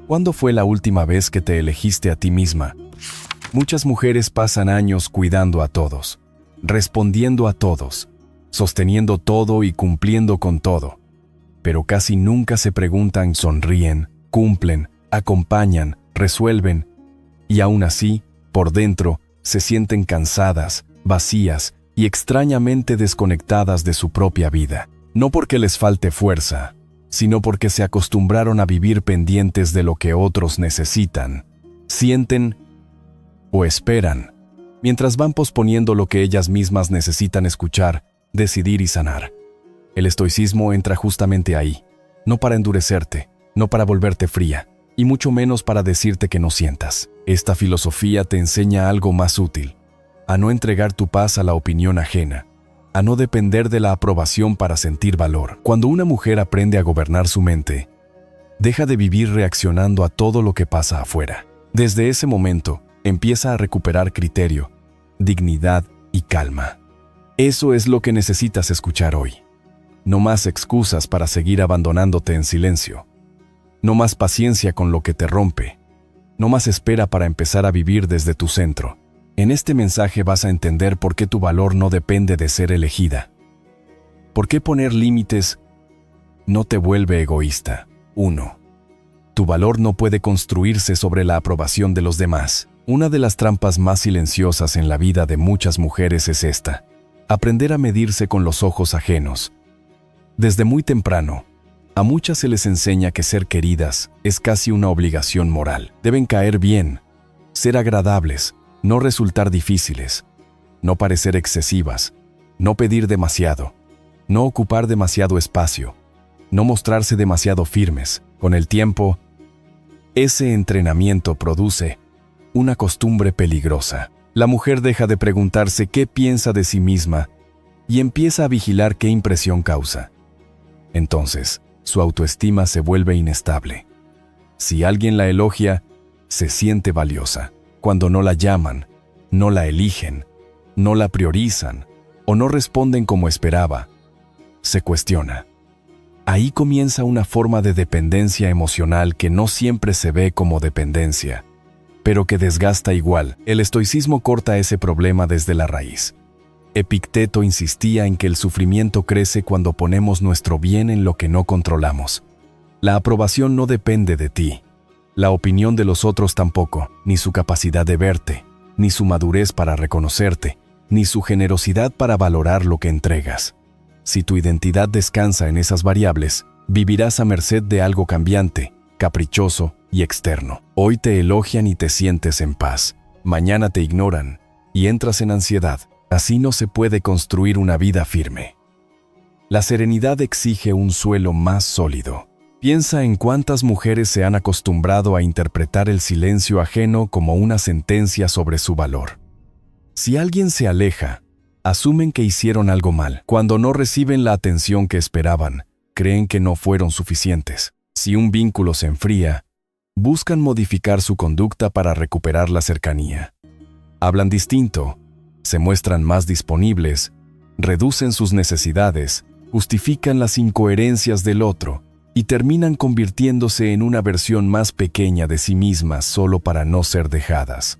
¿Cuándo fue la última vez que te elegiste a ti misma? Muchas mujeres pasan años cuidando a todos, respondiendo a todos, sosteniendo todo y cumpliendo con todo. Pero casi nunca se preguntan, sonríen, cumplen, acompañan, resuelven, y aún así, por dentro, se sienten cansadas, vacías y extrañamente desconectadas de su propia vida. No porque les falte fuerza, sino porque se acostumbraron a vivir pendientes de lo que otros necesitan, sienten o esperan, mientras van posponiendo lo que ellas mismas necesitan escuchar, decidir y sanar. El estoicismo entra justamente ahí, no para endurecerte, no para volverte fría, y mucho menos para decirte que no sientas. Esta filosofía te enseña algo más útil, a no entregar tu paz a la opinión ajena, a no depender de la aprobación para sentir valor. Cuando una mujer aprende a gobernar su mente, deja de vivir reaccionando a todo lo que pasa afuera. Desde ese momento, empieza a recuperar criterio, dignidad y calma. Eso es lo que necesitas escuchar hoy. No más excusas para seguir abandonándote en silencio. No más paciencia con lo que te rompe. No más espera para empezar a vivir desde tu centro. En este mensaje vas a entender por qué tu valor no depende de ser elegida. ¿Por qué poner límites no te vuelve egoísta? 1. Tu valor no puede construirse sobre la aprobación de los demás. Una de las trampas más silenciosas en la vida de muchas mujeres es esta: aprender a medirse con los ojos ajenos. Desde muy temprano, a muchas se les enseña que ser queridas es casi una obligación moral. Deben caer bien, ser agradables, no resultar difíciles, no parecer excesivas, no pedir demasiado, no ocupar demasiado espacio, no mostrarse demasiado firmes. Con el tiempo, ese entrenamiento produce una costumbre peligrosa. La mujer deja de preguntarse qué piensa de sí misma y empieza a vigilar qué impresión causa. Entonces, su autoestima se vuelve inestable. Si alguien la elogia, se siente valiosa. Cuando no la llaman, no la eligen, no la priorizan o no responden como esperaba, se cuestiona. Ahí comienza una forma de dependencia emocional que no siempre se ve como dependencia, pero que desgasta igual. El estoicismo corta ese problema desde la raíz. Epicteto insistía en que el sufrimiento crece cuando ponemos nuestro bien en lo que no controlamos. La aprobación no depende de ti. La opinión de los otros tampoco, ni su capacidad de verte, ni su madurez para reconocerte, ni su generosidad para valorar lo que entregas. Si tu identidad descansa en esas variables, vivirás a merced de algo cambiante, caprichoso y externo. Hoy te elogian y te sientes en paz. Mañana te ignoran y entras en ansiedad. Así no se puede construir una vida firme. La serenidad exige un suelo más sólido. Piensa en cuántas mujeres se han acostumbrado a interpretar el silencio ajeno como una sentencia sobre su valor. Si alguien se aleja, asumen que hicieron algo mal. Cuando no reciben la atención que esperaban, creen que no fueron suficientes. Si un vínculo se enfría, buscan modificar su conducta para recuperar la cercanía. Hablan distinto, se muestran más disponibles, reducen sus necesidades, justifican las incoherencias del otro y terminan convirtiéndose en una versión más pequeña de sí mismas solo para no ser dejadas.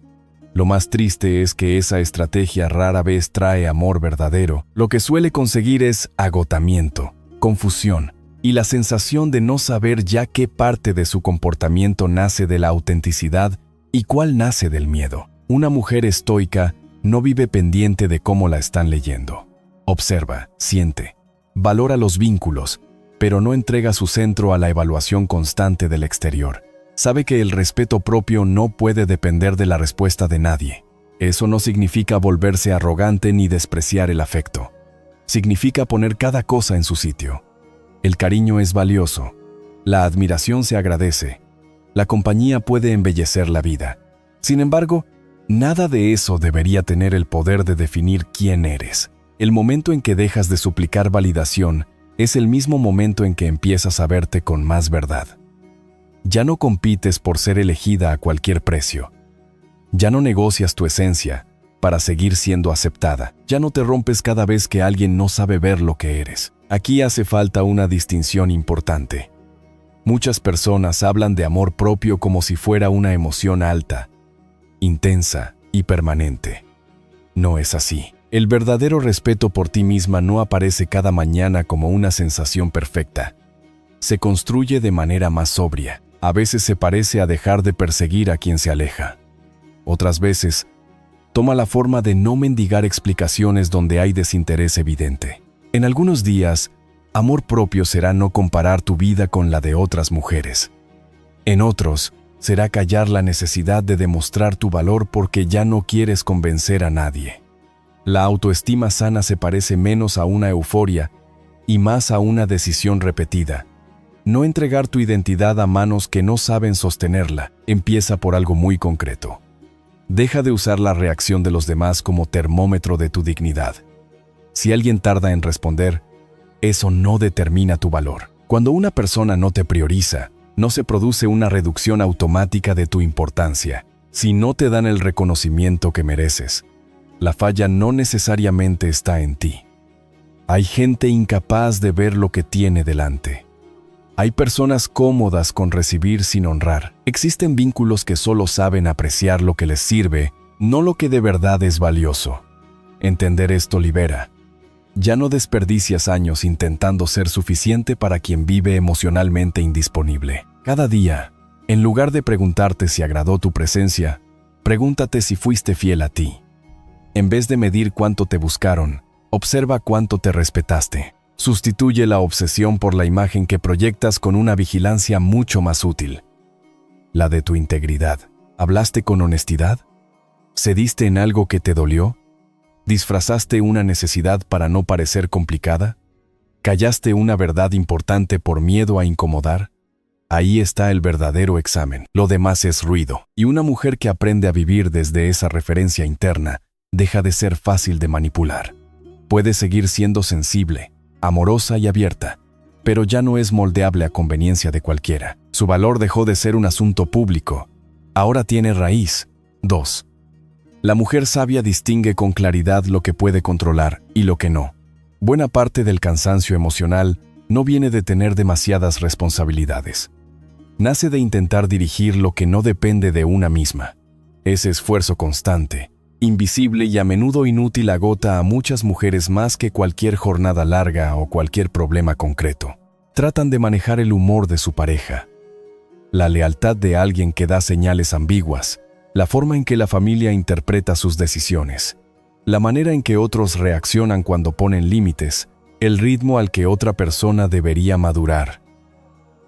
Lo más triste es que esa estrategia rara vez trae amor verdadero. Lo que suele conseguir es agotamiento, confusión y la sensación de no saber ya qué parte de su comportamiento nace de la autenticidad y cuál nace del miedo. Una mujer estoica no vive pendiente de cómo la están leyendo. Observa, siente, valora los vínculos, pero no entrega su centro a la evaluación constante del exterior. Sabe que el respeto propio no puede depender de la respuesta de nadie. Eso no significa volverse arrogante ni despreciar el afecto. Significa poner cada cosa en su sitio. El cariño es valioso, la admiración se agradece, la compañía puede embellecer la vida. Sin embargo, nada de eso debería tener el poder de definir quién eres. El momento en que dejas de suplicar validación es el mismo momento en que empiezas a verte con más verdad. Ya no compites por ser elegida a cualquier precio. Ya no negocias tu esencia para seguir siendo aceptada. Ya no te rompes cada vez que alguien no sabe ver lo que eres. Aquí hace falta una distinción importante. Muchas personas hablan de amor propio como si fuera una emoción alta, intensa y permanente. No es así. El verdadero respeto por ti misma no aparece cada mañana como una sensación perfecta. Se construye de manera más sobria. A veces se parece a dejar de perseguir a quien se aleja. Otras veces, toma la forma de no mendigar explicaciones donde hay desinterés evidente. En algunos días, amor propio será no comparar tu vida con la de otras mujeres. En otros, será callar la necesidad de demostrar tu valor porque ya no quieres convencer a nadie. La autoestima sana se parece menos a una euforia y más a una decisión repetida. No entregar tu identidad a manos que no saben sostenerla. Empieza por algo muy concreto. Deja de usar la reacción de los demás como termómetro de tu dignidad. Si alguien tarda en responder, eso no determina tu valor. Cuando una persona no te prioriza, no se produce una reducción automática de tu importancia. Si no te dan el reconocimiento que mereces, la falla no necesariamente está en ti. Hay gente incapaz de ver lo que tiene delante. Hay personas cómodas con recibir sin honrar. Existen vínculos que solo saben apreciar lo que les sirve, no lo que de verdad es valioso. Entender esto libera. Ya no desperdicias años intentando ser suficiente para quien vive emocionalmente indisponible. Cada día, en lugar de preguntarte si agradó tu presencia, pregúntate si fuiste fiel a ti. En vez de medir cuánto te buscaron, observa cuánto te respetaste. Sustituye la obsesión por la imagen que proyectas con una vigilancia mucho más útil. La de tu integridad. ¿Hablaste con honestidad? ¿Cediste en algo que te dolió? ¿Disfrazaste una necesidad para no parecer complicada? ¿Callaste una verdad importante por miedo a incomodar? Ahí está el verdadero examen. Lo demás es ruido. Y una mujer que aprende a vivir desde esa referencia interna deja de ser fácil de manipular. Puede seguir siendo sensible, amorosa y abierta, pero ya no es moldeable a conveniencia de cualquiera. Su valor dejó de ser un asunto público. Ahora tiene raíz. 2. La mujer sabia distingue con claridad lo que puede controlar y lo que no. Buena parte del cansancio emocional no viene de tener demasiadas responsabilidades. Nace de intentar dirigir lo que no depende de una misma. Ese esfuerzo constante, invisible y a menudo inútil, agota a muchas mujeres más que cualquier jornada larga o cualquier problema concreto. Tratan de manejar el humor de su pareja, la lealtad de alguien que da señales ambiguas, la forma en que la familia interpreta sus decisiones, la manera en que otros reaccionan cuando ponen límites, el ritmo al que otra persona debería madurar,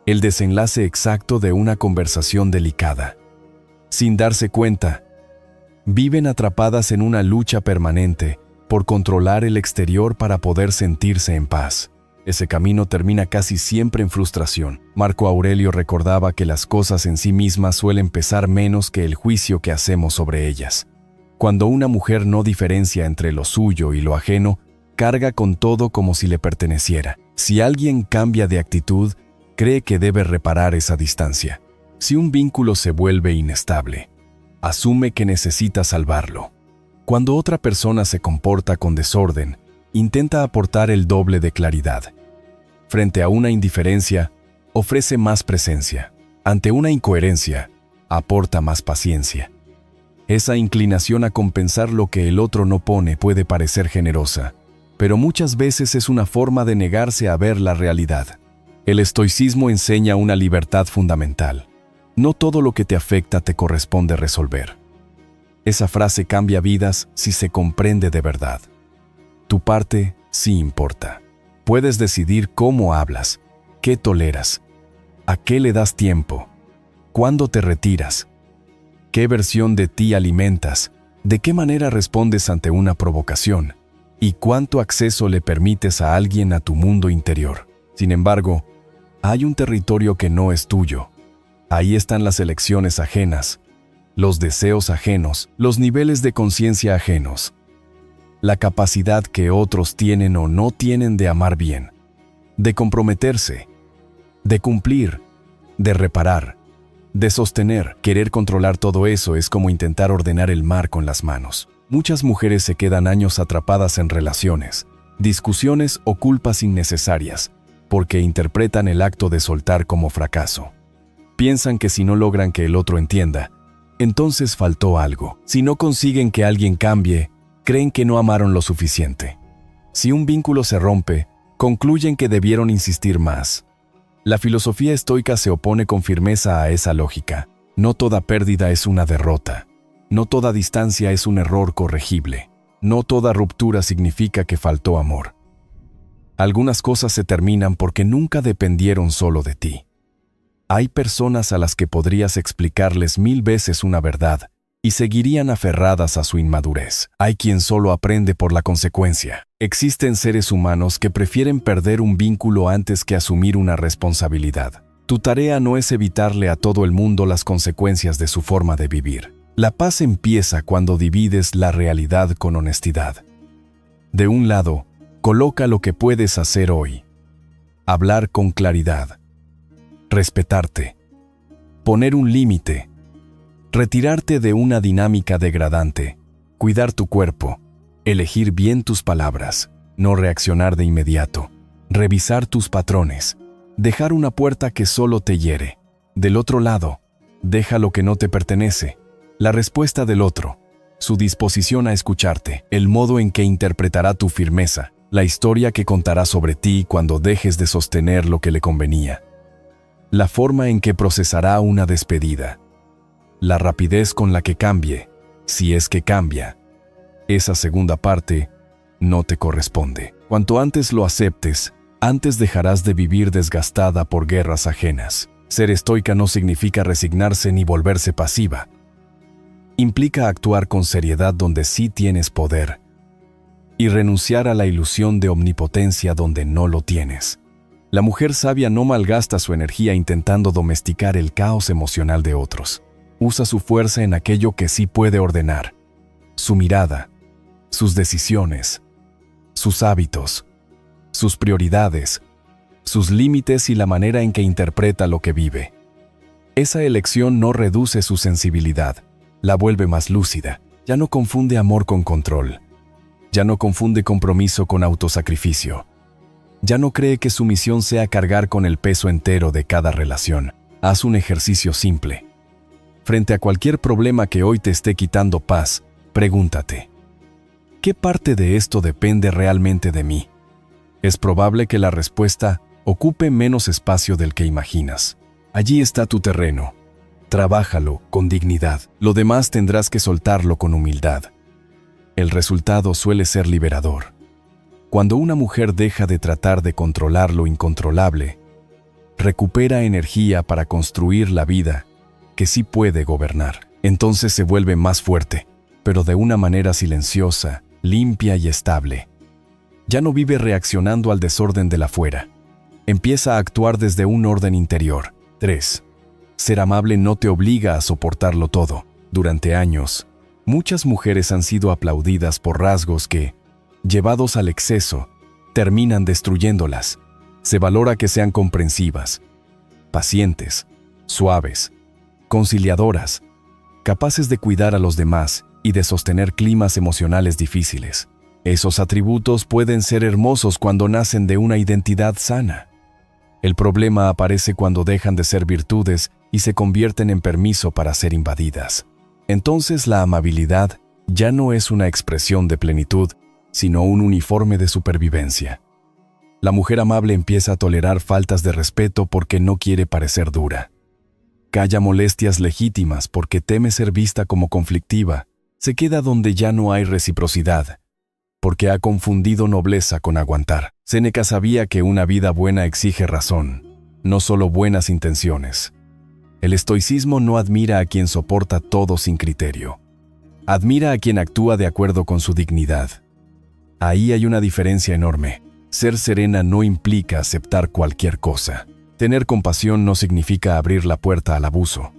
el desenlace exacto de una conversación delicada. Sin darse cuenta, viven atrapadas en una lucha permanente por controlar el exterior para poder sentirse en paz. Ese camino termina casi siempre en frustración. Marco Aurelio recordaba que las cosas en sí mismas suelen pesar menos que el juicio que hacemos sobre ellas. Cuando una mujer no diferencia entre lo suyo y lo ajeno, carga con todo como si le perteneciera. Si alguien cambia de actitud, cree que debe reparar esa distancia. Si un vínculo se vuelve inestable, asume que necesita salvarlo. Cuando otra persona se comporta con desorden, intenta aportar el doble de claridad. Frente a una indiferencia, ofrece más presencia. Ante una incoherencia, aporta más paciencia. Esa inclinación a compensar lo que el otro no pone puede parecer generosa, pero muchas veces es una forma de negarse a ver la realidad. El estoicismo enseña una libertad fundamental. No todo lo que te afecta te corresponde resolver. Esa frase cambia vidas si se comprende de verdad. Tu parte sí importa. Puedes decidir cómo hablas, qué toleras, a qué le das tiempo, cuándo te retiras, qué versión de ti alimentas, de qué manera respondes ante una provocación y cuánto acceso le permites a alguien a tu mundo interior. Sin embargo, hay un territorio que no es tuyo. Ahí están las elecciones ajenas, los deseos ajenos, los niveles de conciencia ajenos, la capacidad que otros tienen o no tienen de amar bien, de comprometerse, de cumplir, de reparar, de sostener. Querer controlar todo eso es como intentar ordenar el mar con las manos. Muchas mujeres se quedan años atrapadas en relaciones, discusiones o culpas innecesarias, porque interpretan el acto de soltar como fracaso. Piensan que si no logran que el otro entienda, entonces faltó algo. Si no consiguen que alguien cambie, creen que no amaron lo suficiente. Si un vínculo se rompe, concluyen que debieron insistir más. La filosofía estoica se opone con firmeza a esa lógica. No toda pérdida es una derrota. No toda distancia es un error corregible. No toda ruptura significa que faltó amor. Algunas cosas se terminan porque nunca dependieron solo de ti. Hay personas a las que podrías explicarles 1000 veces una verdad y seguirían aferradas a su inmadurez. Hay quien solo aprende por la consecuencia. Existen seres humanos que prefieren perder un vínculo antes que asumir una responsabilidad. Tu tarea no es evitarle a todo el mundo las consecuencias de su forma de vivir. La paz empieza cuando divides la realidad con honestidad. De un lado, coloca lo que puedes hacer hoy. Hablar con claridad. Respetarte. Poner un límite. Retirarte de una dinámica degradante. Cuidar tu cuerpo. Elegir bien tus palabras. No reaccionar de inmediato. Revisar tus patrones. Dejar una puerta que solo te hiere. Del otro lado, deja lo que no te pertenece. La respuesta del otro. Su disposición a escucharte. El modo en que interpretará tu firmeza. La historia que contará sobre ti cuando dejes de sostener lo que le convenía. La forma en que procesará una despedida. La rapidez con la que cambie, si es que cambia. Esa segunda parte no te corresponde. Cuanto antes lo aceptes, antes dejarás de vivir desgastada por guerras ajenas. Ser estoica no significa resignarse ni volverse pasiva. Implica actuar con seriedad donde sí tienes poder y renunciar a la ilusión de omnipotencia donde no lo tienes. La mujer sabia no malgasta su energía intentando domesticar el caos emocional de otros. Usa su fuerza en aquello que sí puede ordenar. Su mirada, sus decisiones, sus hábitos, sus prioridades, sus límites y la manera en que interpreta lo que vive. Esa elección no reduce su sensibilidad, la vuelve más lúcida. Ya no confunde amor con control. Ya no confunde compromiso con autosacrificio. Ya no cree que su misión sea cargar con el peso entero de cada relación. Haz un ejercicio simple. Frente a cualquier problema que hoy te esté quitando paz, pregúntate: ¿qué parte de esto depende realmente de mí? Es probable que la respuesta ocupe menos espacio del que imaginas. Allí está tu terreno. Trabájalo con dignidad. Lo demás tendrás que soltarlo con humildad. El resultado suele ser liberador. Cuando una mujer deja de tratar de controlar lo incontrolable, recupera energía para construir la vida que sí puede gobernar. Entonces se vuelve más fuerte, pero de una manera silenciosa, limpia y estable. Ya no vive reaccionando al desorden del afuera. Empieza a actuar desde un orden interior. 3. Ser amable no te obliga a soportarlo todo. Durante años, muchas mujeres han sido aplaudidas por rasgos que, llevados al exceso, terminan destruyéndolas. Se valora que sean comprensivas, pacientes, suaves, conciliadoras, capaces de cuidar a los demás y de sostener climas emocionales difíciles. Esos atributos pueden ser hermosos cuando nacen de una identidad sana. El problema aparece cuando dejan de ser virtudes y se convierten en permiso para ser invadidas. Entonces la amabilidad ya no es una expresión de plenitud, sino un uniforme de supervivencia. La mujer amable empieza a tolerar faltas de respeto porque no quiere parecer dura. Calla molestias legítimas porque teme ser vista como conflictiva. Se queda donde ya no hay reciprocidad, porque ha confundido nobleza con aguantar. Séneca sabía que una vida buena exige razón, no solo buenas intenciones. El estoicismo no admira a quien soporta todo sin criterio. Admira a quien actúa de acuerdo con su dignidad. Ahí hay una diferencia enorme. Ser serena no implica aceptar cualquier cosa. Tener compasión no significa abrir la puerta al abuso.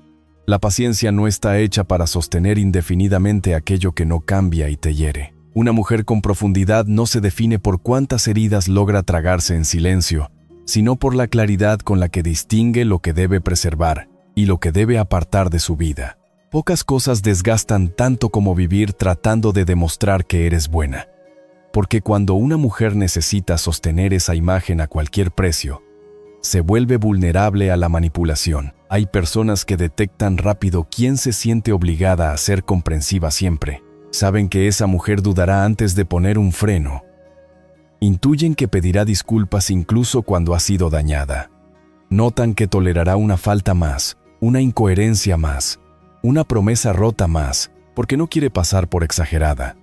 La paciencia no está hecha para sostener indefinidamente aquello que no cambia y te hiere. Una mujer con profundidad no se define por cuántas heridas logra tragarse en silencio, sino por la claridad con la que distingue lo que debe preservar y lo que debe apartar de su vida. Pocas cosas desgastan tanto como vivir tratando de demostrar que eres buena. Porque cuando una mujer necesita sostener esa imagen a cualquier precio, se vuelve vulnerable a la manipulación. Hay personas que detectan rápido quién se siente obligada a ser comprensiva siempre. Saben que esa mujer dudará antes de poner un freno. Intuyen que pedirá disculpas incluso cuando ha sido dañada. Notan que tolerará una falta más, una incoherencia más, una promesa rota más, porque no quiere pasar por exagerada.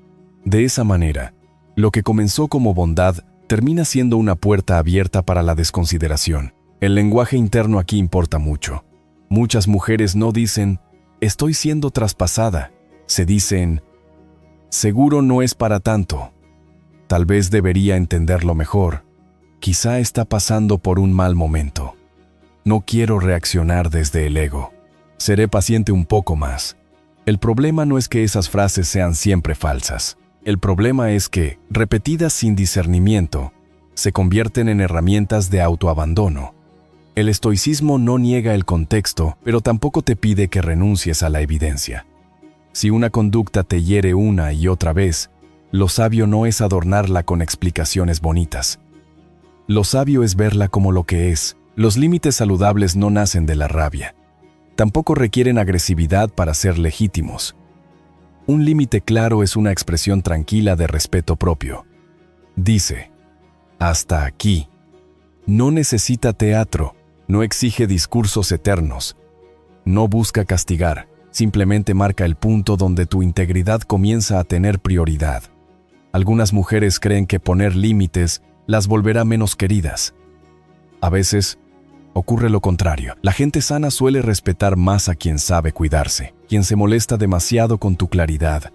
De esa manera, lo que comenzó como bondad termina siendo una puerta abierta para la desconsideración. El lenguaje interno aquí importa mucho. Muchas mujeres no dicen, estoy siendo traspasada. Se dicen, seguro no es para tanto. Tal vez debería entenderlo mejor. Quizá está pasando por un mal momento. No quiero reaccionar desde el ego. Seré paciente un poco más. El problema no es que esas frases sean siempre falsas. El problema es que, repetidas sin discernimiento, se convierten en herramientas de autoabandono. El estoicismo no niega el contexto, pero tampoco te pide que renuncies a la evidencia. Si una conducta te hiere una y otra vez, lo sabio no es adornarla con explicaciones bonitas. Lo sabio es verla como lo que es. Los límites saludables no nacen de la rabia. Tampoco requieren agresividad para ser legítimos. Un límite claro es una expresión tranquila de respeto propio. Dice, hasta aquí. No necesita teatro, no exige discursos eternos. No busca castigar, simplemente marca el punto donde tu integridad comienza a tener prioridad. Algunas mujeres creen que poner límites las volverá menos queridas. A veces, ocurre lo contrario. La gente sana suele respetar más a quien sabe cuidarse, quien se molesta demasiado con tu claridad.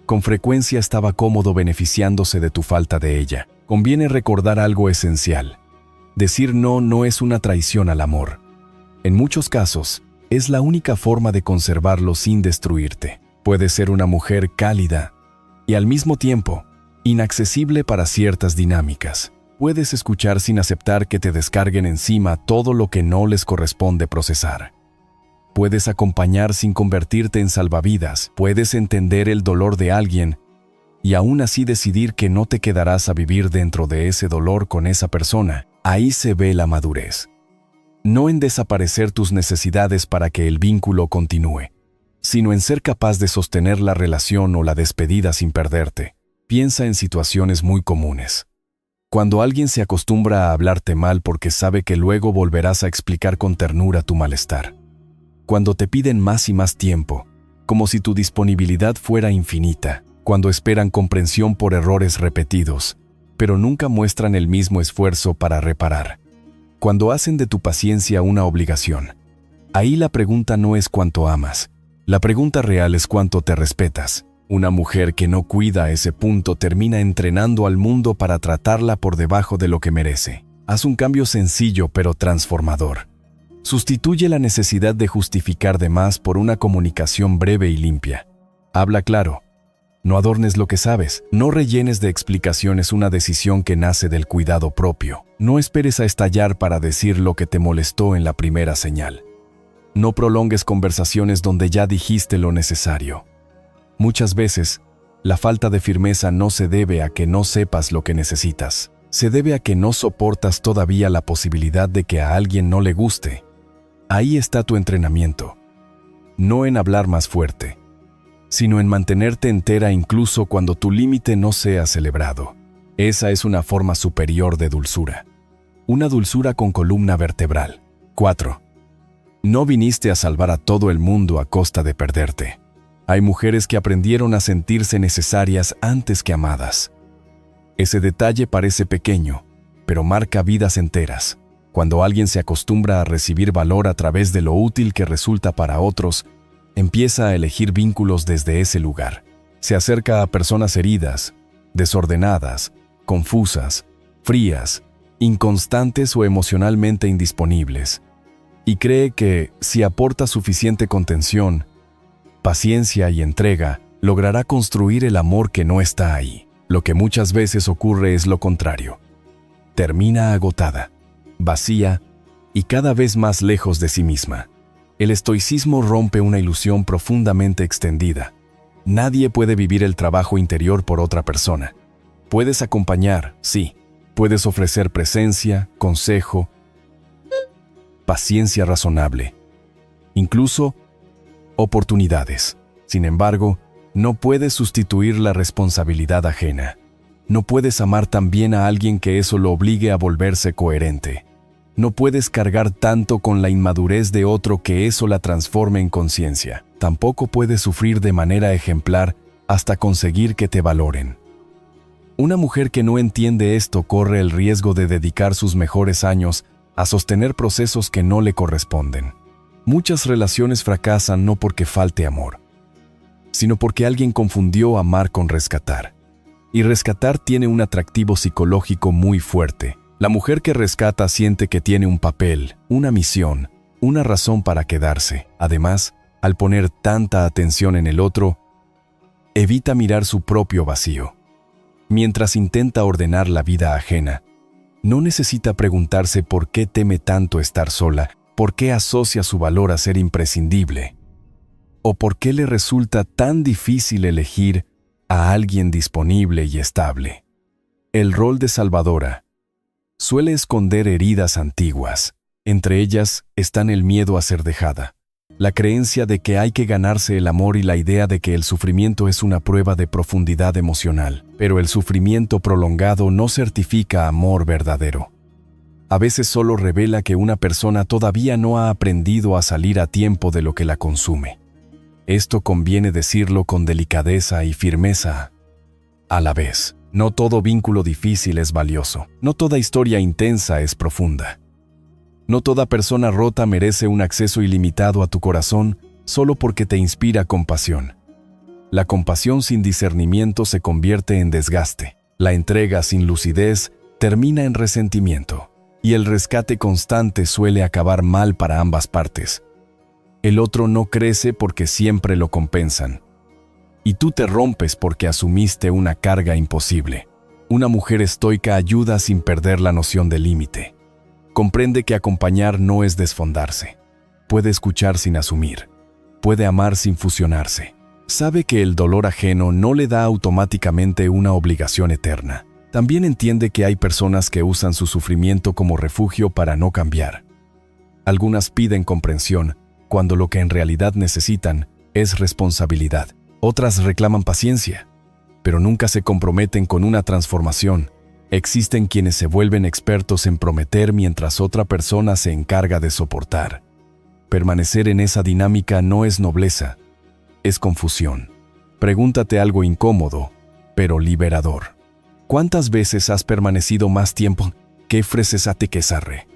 Con frecuencia estaba cómodo beneficiándose de tu falta de ella. Conviene recordar algo esencial. Decir no no es una traición al amor. En muchos casos, es la única forma de conservarlo sin destruirte. Puedes ser una mujer cálida y al mismo tiempo, inaccesible para ciertas dinámicas. Puedes escuchar sin aceptar que te descarguen encima todo lo que no les corresponde procesar. Puedes acompañar sin convertirte en salvavidas. Puedes entender el dolor de alguien y aún así decidir que no te quedarás a vivir dentro de ese dolor con esa persona. Ahí se ve la madurez. No en desaparecer tus necesidades para que el vínculo continúe, sino en ser capaz de sostener la relación o la despedida sin perderte. Piensa en situaciones muy comunes. Cuando alguien se acostumbra a hablarte mal porque sabe que luego volverás a explicar con ternura tu malestar. Cuando te piden más y más tiempo, como si tu disponibilidad fuera infinita. Cuando esperan comprensión por errores repetidos, pero nunca muestran el mismo esfuerzo para reparar. Cuando hacen de tu paciencia una obligación. Ahí la pregunta no es cuánto amas. La pregunta real es cuánto te respetas. Una mujer que no cuida ese punto termina entrenando al mundo para tratarla por debajo de lo que merece. Haz un cambio sencillo pero transformador. Sustituye la necesidad de justificar de más por una comunicación breve y limpia. Habla claro. No adornes lo que sabes. No rellenes de explicaciones una decisión que nace del cuidado propio. No esperes a estallar para decir lo que te molestó en la primera señal. No prolongues conversaciones donde ya dijiste lo necesario. Muchas veces, la falta de firmeza no se debe a que no sepas lo que necesitas. Se debe a que no soportas todavía la posibilidad de que a alguien no le guste. Ahí está tu entrenamiento. No en hablar más fuerte, sino en mantenerte entera incluso cuando tu límite no sea celebrado. Esa es una forma superior de dulzura. Una dulzura con columna vertebral. 4. No viniste a salvar a todo el mundo a costa de perderte. Hay mujeres que aprendieron a sentirse necesarias antes que amadas. Ese detalle parece pequeño, pero marca vidas enteras. Cuando alguien se acostumbra a recibir valor a través de lo útil que resulta para otros, empieza a elegir vínculos desde ese lugar. Se acerca a personas heridas, desordenadas, confusas, frías, inconstantes o emocionalmente indisponibles, y cree que, si aporta suficiente contención, paciencia y entrega, logrará construir el amor que no está ahí. Lo que muchas veces ocurre es lo contrario. Termina agotada, vacía y cada vez más lejos de sí misma. El estoicismo rompe una ilusión profundamente extendida. Nadie puede vivir el trabajo interior por otra persona. Puedes acompañar, sí. Puedes ofrecer presencia, consejo, paciencia razonable, incluso oportunidades. Sin embargo, no puedes sustituir la responsabilidad ajena. No puedes amar tan bien a alguien que eso lo obligue a volverse coherente. No puedes cargar tanto con la inmadurez de otro que eso la transforme en conciencia. Tampoco puedes sufrir de manera ejemplar hasta conseguir que te valoren. Una mujer que no entiende esto corre el riesgo de dedicar sus mejores años a sostener procesos que no le corresponden. Muchas relaciones fracasan no porque falte amor, sino porque alguien confundió amar con rescatar. Y rescatar tiene un atractivo psicológico muy fuerte. La mujer que rescata siente que tiene un papel, una misión, una razón para quedarse. Además, al poner tanta atención en el otro, evita mirar su propio vacío. Mientras intenta ordenar la vida ajena, no necesita preguntarse por qué teme tanto estar sola, por qué asocia su valor a ser imprescindible, o por qué le resulta tan difícil elegir a alguien disponible y estable. El rol de salvadora suele esconder heridas antiguas. Entre ellas están el miedo a ser dejada, la creencia de que hay que ganarse el amor y la idea de que el sufrimiento es una prueba de profundidad emocional. Pero el sufrimiento prolongado no certifica amor verdadero. A veces solo revela que una persona todavía no ha aprendido a salir a tiempo de lo que la consume. Esto conviene decirlo con delicadeza y firmeza a la vez. No todo vínculo difícil es valioso. No toda historia intensa es profunda. No toda persona rota merece un acceso ilimitado a tu corazón solo porque te inspira compasión. La compasión sin discernimiento se convierte en desgaste. La entrega sin lucidez termina en resentimiento. Y el rescate constante suele acabar mal para ambas partes. El otro no crece porque siempre lo compensan. Y tú te rompes porque asumiste una carga imposible. Una mujer estoica ayuda sin perder la noción de límite. Comprende que acompañar no es desfondarse. Puede escuchar sin asumir. Puede amar sin fusionarse. Sabe que el dolor ajeno no le da automáticamente una obligación eterna. También entiende que hay personas que usan su sufrimiento como refugio para no cambiar. Algunas piden comprensión, cuando lo que en realidad necesitan es responsabilidad. Otras reclaman paciencia, pero nunca se comprometen con una transformación. Existen quienes se vuelven expertos en prometer mientras otra persona se encarga de soportar. Permanecer en esa dinámica no es nobleza, es confusión. Pregúntate algo incómodo, pero liberador. ¿Cuántas veces has permanecido más tiempo? ¿Qué ofreces a te quesarre?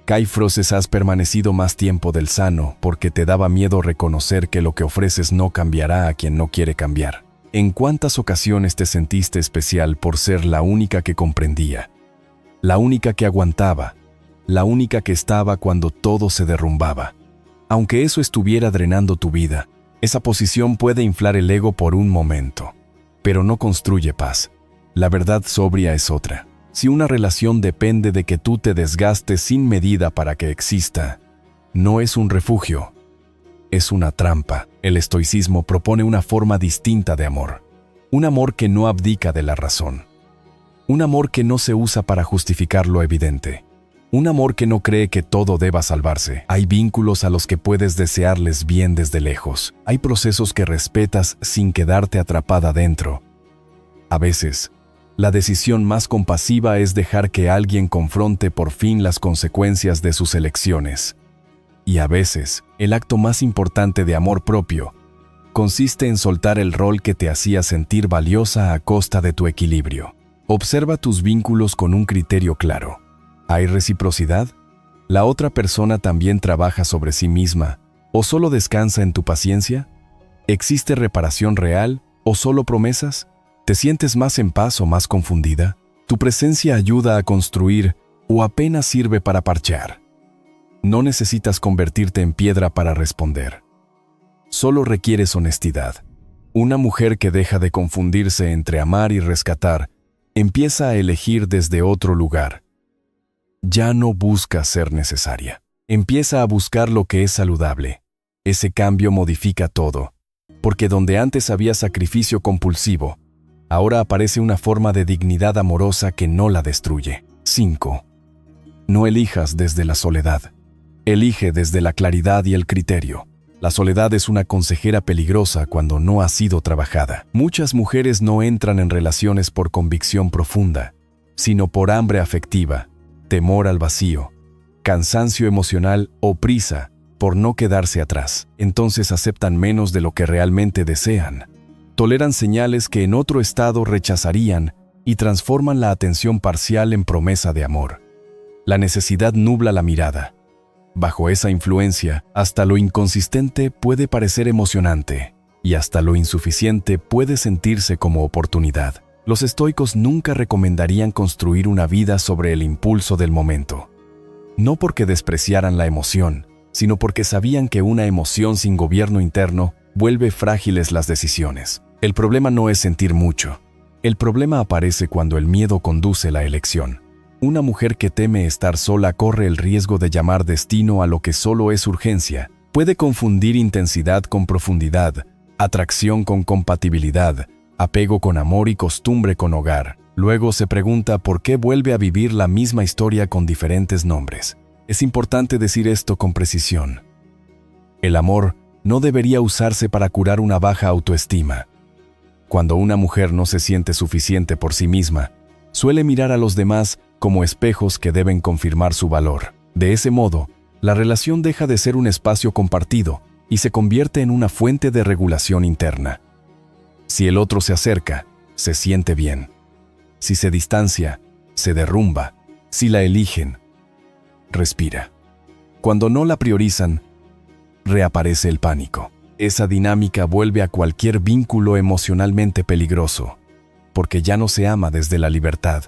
¿Qué ofreces has permanecido más tiempo del sano porque te daba miedo reconocer que lo que ofreces no cambiará a quien no quiere cambiar? ¿En cuántas ocasiones te sentiste especial por ser la única que comprendía? La única que aguantaba, la única que estaba cuando todo se derrumbaba. Aunque eso estuviera drenando tu vida, esa posición puede inflar el ego por un momento, pero no construye paz. La verdad sobria es otra. Si una relación depende de que tú te desgastes sin medida para que exista, no es un refugio, es una trampa. El estoicismo propone una forma distinta de amor. Un amor que no abdica de la razón. Un amor que no se usa para justificar lo evidente. Un amor que no cree que todo deba salvarse. Hay vínculos a los que puedes desearles bien desde lejos. Hay procesos que respetas sin quedarte atrapada dentro. A veces, la decisión más compasiva es dejar que alguien confronte por fin las consecuencias de sus elecciones. Y a veces, el acto más importante de amor propio consiste en soltar el rol que te hacía sentir valiosa a costa de tu equilibrio. Observa tus vínculos con un criterio claro. ¿Hay reciprocidad? ¿La otra persona también trabaja sobre sí misma o solo descansa en tu paciencia? ¿Existe reparación real o solo promesas? ¿Te sientes más en paz o más confundida? ¿Tu presencia ayuda a construir o apenas sirve para parchear? No necesitas convertirte en piedra para responder. Solo requieres honestidad. Una mujer que deja de confundirse entre amar y rescatar empieza a elegir desde otro lugar. Ya no busca ser necesaria. Empieza a buscar lo que es saludable. Ese cambio modifica todo, porque donde antes había sacrificio compulsivo, Ahora aparece una forma de dignidad amorosa que no la destruye. 5. No elijas desde la soledad. Elige desde la claridad y el criterio. La soledad es una consejera peligrosa cuando no ha sido trabajada. Muchas mujeres no entran en relaciones por convicción profunda, sino por hambre afectiva, temor al vacío, cansancio emocional o prisa por no quedarse atrás. Entonces aceptan menos de lo que realmente desean. Toleran señales que en otro estado rechazarían y transforman la atención parcial en promesa de amor. La necesidad nubla la mirada. Bajo esa influencia, hasta lo inconsistente puede parecer emocionante, y hasta lo insuficiente puede sentirse como oportunidad. Los estoicos nunca recomendarían construir una vida sobre el impulso del momento. No porque despreciaran la emoción, sino porque sabían que una emoción sin gobierno interno vuelve frágiles las decisiones. El problema no es sentir mucho. El problema aparece cuando el miedo conduce la elección. Una mujer que teme estar sola corre el riesgo de llamar destino a lo que solo es urgencia. Puede confundir intensidad con profundidad, atracción con compatibilidad, apego con amor y costumbre con hogar. Luego se pregunta por qué vuelve a vivir la misma historia con diferentes nombres. Es importante decir esto con precisión. El amor no debería usarse para curar una baja autoestima. Cuando una mujer no se siente suficiente por sí misma, suele mirar a los demás como espejos que deben confirmar su valor. De ese modo, la relación deja de ser un espacio compartido y se convierte en una fuente de regulación interna. Si el otro se acerca, se siente bien. Si se distancia, se derrumba. Si la eligen, respira. Cuando no la priorizan, reaparece el pánico. Esa dinámica vuelve a cualquier vínculo emocionalmente peligroso, porque ya no se ama desde la libertad,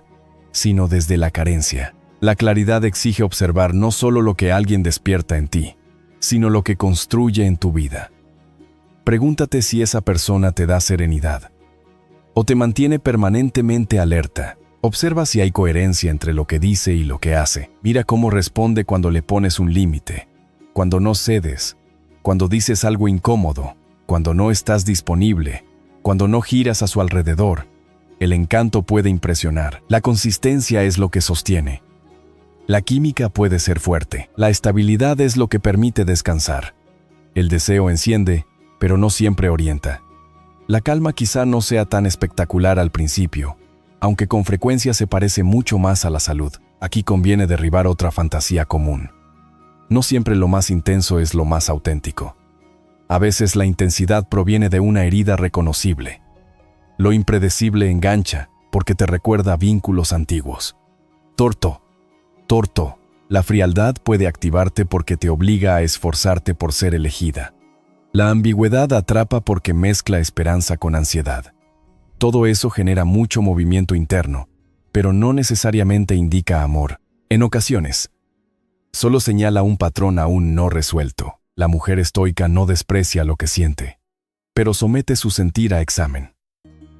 sino desde la carencia. La claridad exige observar no solo lo que alguien despierta en ti, sino lo que construye en tu vida. Pregúntate si esa persona te da serenidad o te mantiene permanentemente alerta. Observa si hay coherencia entre lo que dice y lo que hace. Mira cómo responde cuando le pones un límite, cuando no cedes, cuando dices algo incómodo, cuando no estás disponible, cuando no giras a su alrededor. El encanto puede impresionar. La consistencia es lo que sostiene. La química puede ser fuerte. La estabilidad es lo que permite descansar. El deseo enciende, pero no siempre orienta. La calma quizá no sea tan espectacular al principio, aunque con frecuencia se parece mucho más a la salud. Aquí conviene derribar otra fantasía común. No siempre lo más intenso es lo más auténtico. A veces la intensidad proviene de una herida reconocible. Lo impredecible engancha porque te recuerda vínculos antiguos. Torto. La frialdad puede activarte porque te obliga a esforzarte por ser elegida. La ambigüedad atrapa porque mezcla esperanza con ansiedad. Todo eso genera mucho movimiento interno, pero no necesariamente indica amor. En ocasiones, solo señala un patrón aún no resuelto. La mujer estoica no desprecia lo que siente, pero somete su sentir a examen.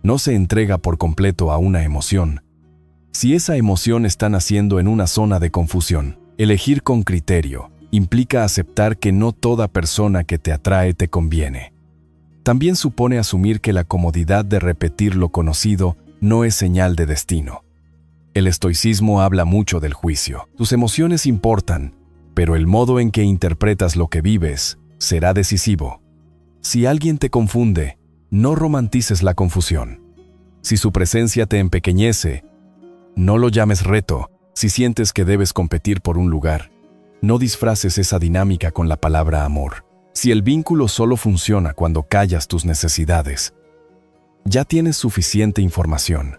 No se entrega por completo a una emoción. Si esa emoción está naciendo en una zona de confusión, elegir con criterio implica aceptar que no toda persona que te atrae te conviene. También supone asumir que la comodidad de repetir lo conocido no es señal de destino. El estoicismo habla mucho del juicio. Tus emociones importan, pero el modo en que interpretas lo que vives será decisivo. Si alguien te confunde, no romantices la confusión. Si su presencia te empequeñece, no lo llames reto. Si sientes que debes competir por un lugar, no disfraces esa dinámica con la palabra amor. Si el vínculo solo funciona cuando callas tus necesidades, ya tienes suficiente información.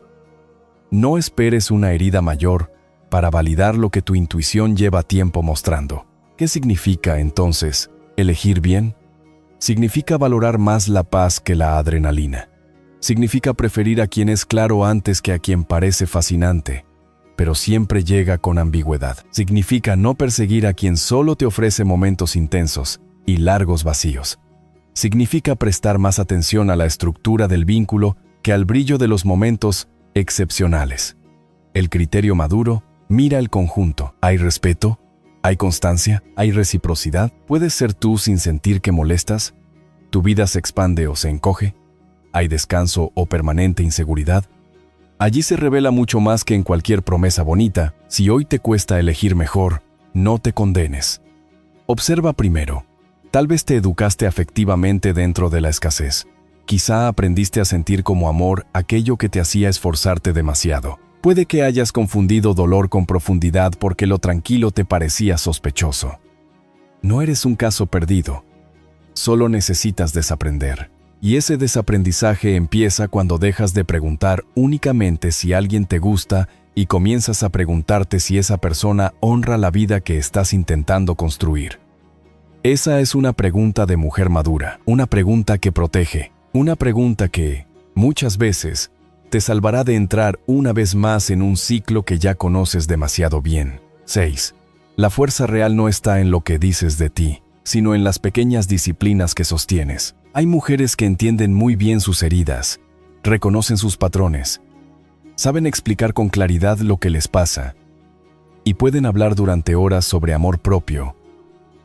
No esperes una herida mayor para validar lo que tu intuición lleva tiempo mostrando. ¿Qué significa, entonces, elegir bien? Significa valorar más la paz que la adrenalina. Significa preferir a quien es claro antes que a quien parece fascinante, pero siempre llega con ambigüedad. Significa no perseguir a quien solo te ofrece momentos intensos y largos vacíos. Significa prestar más atención a la estructura del vínculo que al brillo de los momentos excepcionales. El criterio maduro mira el conjunto. ¿Hay respeto? ¿Hay constancia? ¿Hay reciprocidad? ¿Puedes ser tú sin sentir que molestas? ¿Tu vida se expande o se encoge? ¿Hay descanso o permanente inseguridad? Allí se revela mucho más que en cualquier promesa bonita. Si hoy te cuesta elegir mejor, no te condenes. Observa primero. Tal vez te educaste afectivamente dentro de la escasez. Quizá aprendiste a sentir como amor aquello que te hacía esforzarte demasiado. Puede que hayas confundido dolor con profundidad porque lo tranquilo te parecía sospechoso. No eres un caso perdido. Solo necesitas desaprender. Y ese desaprendizaje empieza cuando dejas de preguntar únicamente si alguien te gusta y comienzas a preguntarte si esa persona honra la vida que estás intentando construir. Esa es una pregunta de mujer madura, una pregunta que protege, una pregunta que, muchas veces, te salvará de entrar una vez más en un ciclo que ya conoces demasiado bien. 6. La fuerza real no está en lo que dices de ti, sino en las pequeñas disciplinas que sostienes. Hay mujeres que entienden muy bien sus heridas, reconocen sus patrones, saben explicar con claridad lo que les pasa y pueden hablar durante horas sobre amor propio,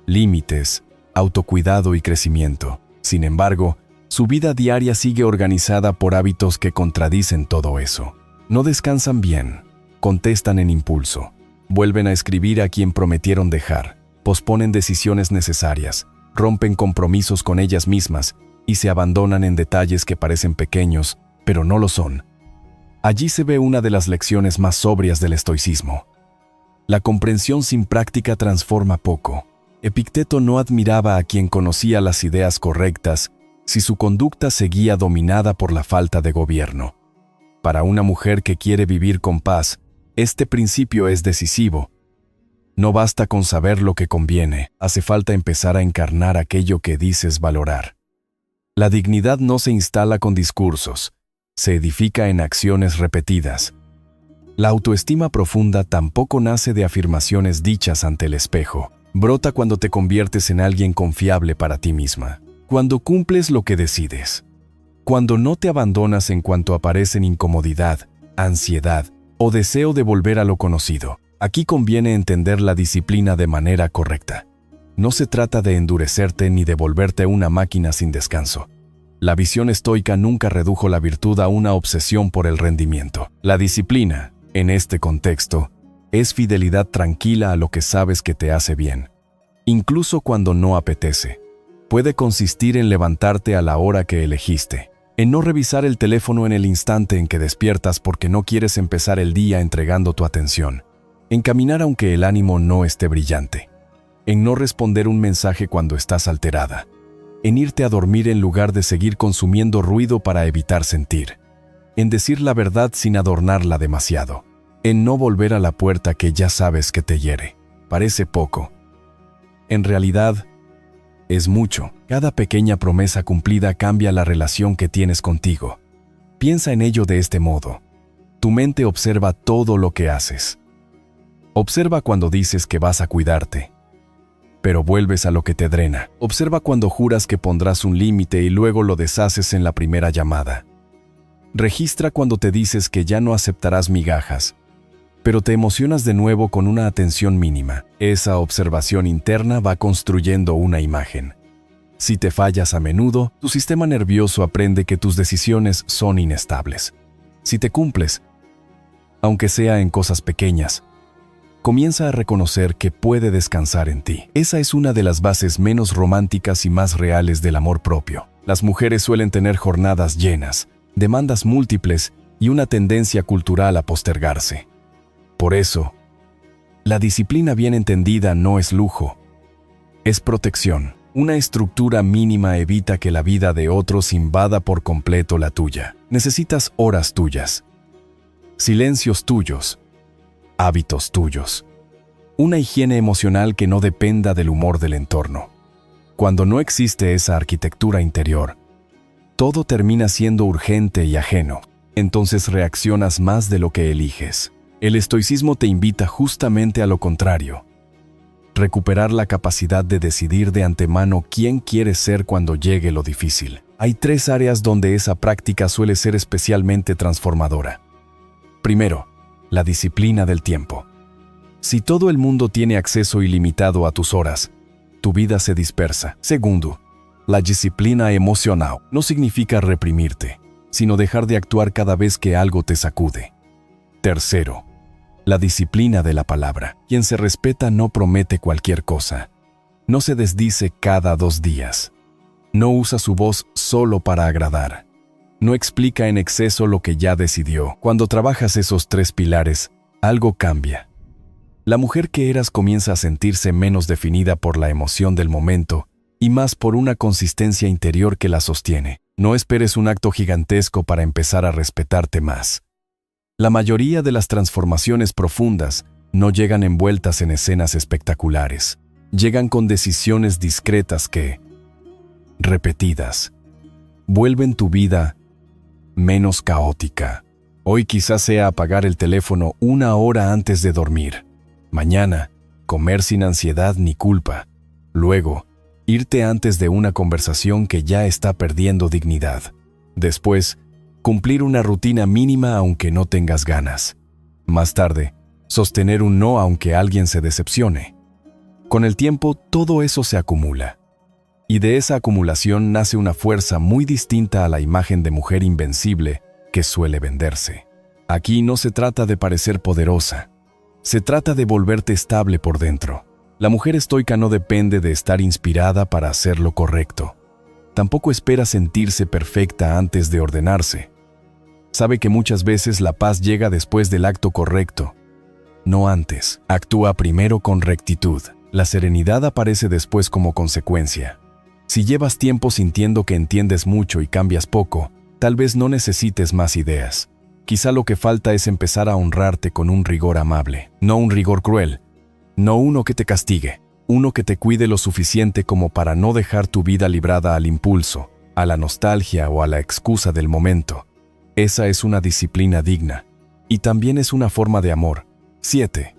límites, autocuidado y crecimiento. Sin embargo, su vida diaria sigue organizada por hábitos que contradicen todo eso. No descansan bien, contestan en impulso, vuelven a escribir a quien prometieron dejar, posponen decisiones necesarias, rompen compromisos con ellas mismas y se abandonan en detalles que parecen pequeños, pero no lo son. Allí se ve una de las lecciones más sobrias del estoicismo. La comprensión sin práctica transforma poco. Epicteto no admiraba a quien conocía las ideas correctas si su conducta seguía dominada por la falta de gobierno. Para una mujer que quiere vivir con paz, este principio es decisivo. No basta con saber lo que conviene, hace falta empezar a encarnar aquello que dices valorar. La dignidad no se instala con discursos, se edifica en acciones repetidas. La autoestima profunda tampoco nace de afirmaciones dichas ante el espejo. Brota cuando te conviertes en alguien confiable para ti misma, cuando cumples lo que decides, cuando no te abandonas en cuanto aparecen incomodidad, ansiedad o deseo de volver a lo conocido. Aquí conviene entender la disciplina de manera correcta. No se trata de endurecerte ni de volverte una máquina sin descanso. La visión estoica nunca redujo la virtud a una obsesión por el rendimiento. La disciplina, en este contexto, es fidelidad tranquila a lo que sabes que te hace bien, incluso cuando no apetece. Puede consistir en levantarte a la hora que elegiste, en no revisar el teléfono en el instante en que despiertas porque no quieres empezar el día entregando tu atención, en caminar aunque el ánimo no esté brillante, en no responder un mensaje cuando estás alterada, en irte a dormir en lugar de seguir consumiendo ruido para evitar sentir, en decir la verdad sin adornarla demasiado, en no volver a la puerta que ya sabes que te hiere. Parece poco. En realidad, es mucho. Cada pequeña promesa cumplida cambia la relación que tienes contigo. Piensa en ello de este modo. Tu mente observa todo lo que haces. Observa cuando dices que vas a cuidarte, pero vuelves a lo que te drena. Observa cuando juras que pondrás un límite y luego lo deshaces en la primera llamada. Registra cuando te dices que ya no aceptarás migajas, pero te emocionas de nuevo con una atención mínima. Esa observación interna va construyendo una imagen. Si te fallas a menudo, tu sistema nervioso aprende que tus decisiones son inestables. Si te cumples, aunque sea en cosas pequeñas, comienza a reconocer que puede descansar en ti. Esa es una de las bases menos románticas y más reales del amor propio. Las mujeres suelen tener jornadas llenas, demandas múltiples y una tendencia cultural a postergarse. Por eso, la disciplina bien entendida no es lujo, es protección. Una estructura mínima evita que la vida de otros invada por completo la tuya. Necesitas horas tuyas, silencios tuyos, hábitos tuyos, una higiene emocional que no dependa del humor del entorno. Cuando no existe esa arquitectura interior, todo termina siendo urgente y ajeno. Entonces reaccionas más de lo que eliges. El estoicismo te invita justamente a lo contrario. Recuperar la capacidad de decidir de antemano quién quieres ser cuando llegue lo difícil. Hay 3 áreas donde esa práctica suele ser especialmente transformadora. Primero, la disciplina del tiempo. Si todo el mundo tiene acceso ilimitado a tus horas, tu vida se dispersa. Segundo, la disciplina emocional. No significa reprimirte, sino dejar de actuar cada vez que algo te sacude. Tercero, la disciplina de la palabra. Quien se respeta no promete cualquier cosa. No se desdice cada 2 días. No usa su voz solo para agradar. No explica en exceso lo que ya decidió. Cuando trabajas esos 3 pilares, algo cambia. La mujer que eras comienza a sentirse menos definida por la emoción del momento y más por una consistencia interior que la sostiene. No esperes un acto gigantesco para empezar a respetarte más. La mayoría de las transformaciones profundas no llegan envueltas en escenas espectaculares. Llegan con decisiones discretas que, repetidas, vuelven tu vida menos caótica. Hoy quizás sea apagar el teléfono 1 hora antes de dormir. Mañana, comer sin ansiedad ni culpa. Luego, irte antes de una conversación que ya está perdiendo dignidad. Después, cumplir una rutina mínima aunque no tengas ganas. Más tarde, sostener un no aunque alguien se decepcione. Con el tiempo, todo eso se acumula. Y de esa acumulación nace una fuerza muy distinta a la imagen de mujer invencible que suele venderse. Aquí no se trata de parecer poderosa. Se trata de volverte estable por dentro. La mujer estoica no depende de estar inspirada para hacer lo correcto. Tampoco espera sentirse perfecta antes de ordenarse. Sabe que muchas veces la paz llega después del acto correcto, no antes. Actúa primero con rectitud. La serenidad aparece después como consecuencia. Si llevas tiempo sintiendo que entiendes mucho y cambias poco, tal vez no necesites más ideas. Quizá lo que falta es empezar a honrarte con un rigor amable, no un rigor cruel, no uno que te castigue, uno que te cuide lo suficiente como para no dejar tu vida librada al impulso, a la nostalgia o a la excusa del momento. Esa es una disciplina digna, y también es una forma de amor. 7.